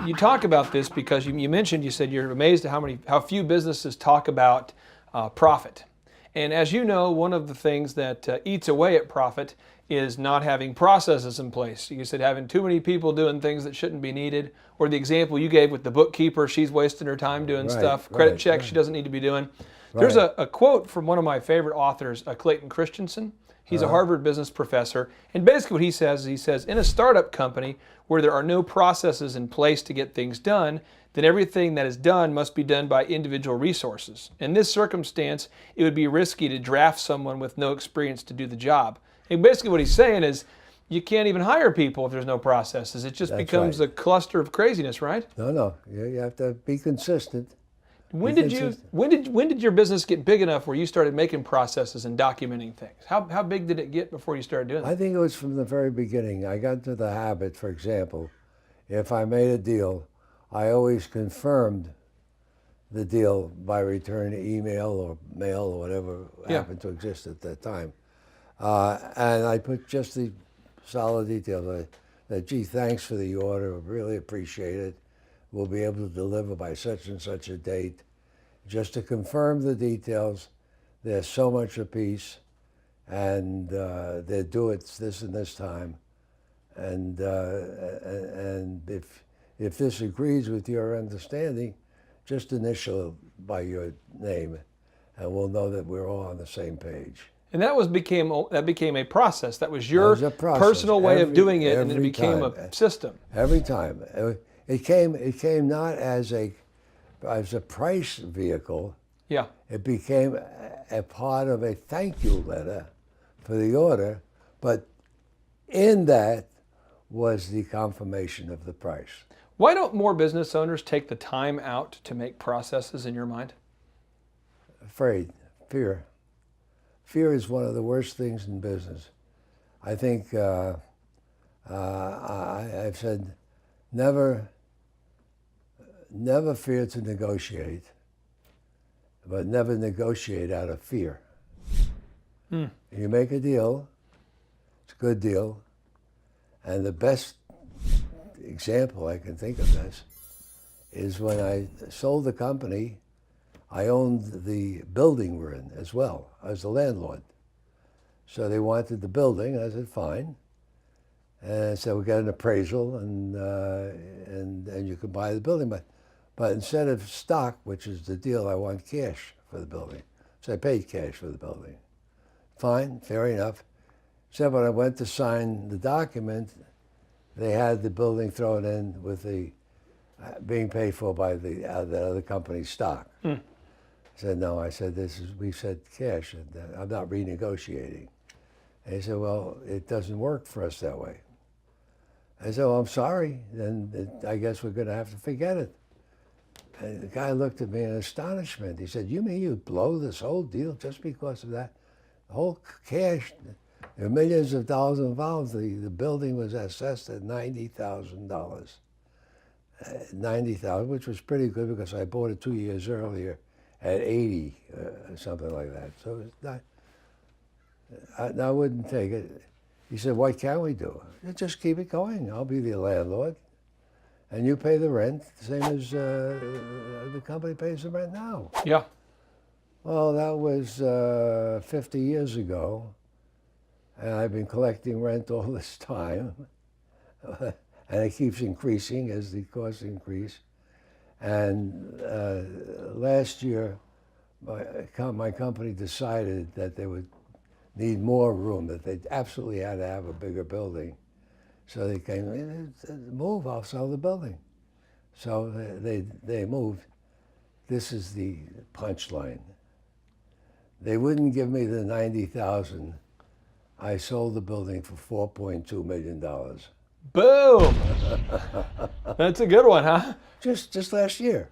You talk about this because you mentioned, you said you're amazed at how few businesses talk about profit. And as you know, one of the things that eats away at profit is not having processes in place. You said having too many people doing things that shouldn't be needed, or the example you gave with the bookkeeper, she's wasting her time doing stuff, credit checks she doesn't need to be doing. There's a quote from one of my favorite authors, Clayton Christensen. He's a Harvard business professor, and basically what he says, in a startup company where there are no processes in place to get things done, then everything that is done must be done by individual resources. In this circumstance, it would be risky to draft someone with no experience to do the job. And basically what he's saying is, you can't even hire people if there's no processes. It just becomes a cluster of craziness, right? No. You have to be consistent. When did your business get big enough where you started making processes and documenting things? How big did it get before you started doing that? I think it was from the very beginning. I got into the habit, for example, if I made a deal, I always confirmed the deal by returning email or mail or whatever happened to exist at that time. And I put just the solid details that, gee, thanks for the order, really appreciate it. We'll be able to deliver by such and such a date. Just to confirm the details, there's so much a piece, and they do it this and this time. And if this agrees with your understanding, just initial by your name, and we'll know that we're all on the same page. And that became a process. That was your personal way of doing it, and it became a system. Every time. It came not as a price vehicle. Yeah. It became a part of a thank you letter for the order, but in that was the confirmation of the price. Why don't more business owners take the time out to make processes in your mind? Afraid, fear. Fear is one of the worst things in business. I think I've said never fear to negotiate, but never negotiate out of fear. You make a deal, it's a good deal, and the best example I can think of this is when I sold the company. I owned the building we're in as well. I was the landlord. So they wanted the building, and I said, fine. And so we got an appraisal, and you can buy the building. But instead of stock, which is the deal, I want cash for the building. So I paid cash for the building. Fine, fair enough. Except when I went to sign the document, they had the building thrown in with the being paid for by the other company's stock. I said, no, we said cash, and I'm not renegotiating. And he said, well, it doesn't work for us that way. I said, well, I'm sorry, then I guess we're gonna have to forget it. And the guy looked at me in astonishment. He said, you mean you blow this whole deal just because of that? The whole cash, there were millions of dollars involved. The building was assessed at $90,000. $90,000, which was pretty good because I bought it 2 years earlier at 80, something like that. So it's not, I wouldn't take it. He said, what can we do? I said, just keep it going. I'll be the landlord. And you pay the rent, the same as the company pays the rent now. Yeah. Well, that was 50 years ago. And I've been collecting rent all this time. And it keeps increasing as the costs increase. And last year, my company decided that they would need more room, that they absolutely had to have a bigger building. So they came in, move, I'll sell the building. So they moved. This is the punchline. They wouldn't give me the $90,000. I sold the building for $4.2 million. Boom! That's a good one, huh? Just last year.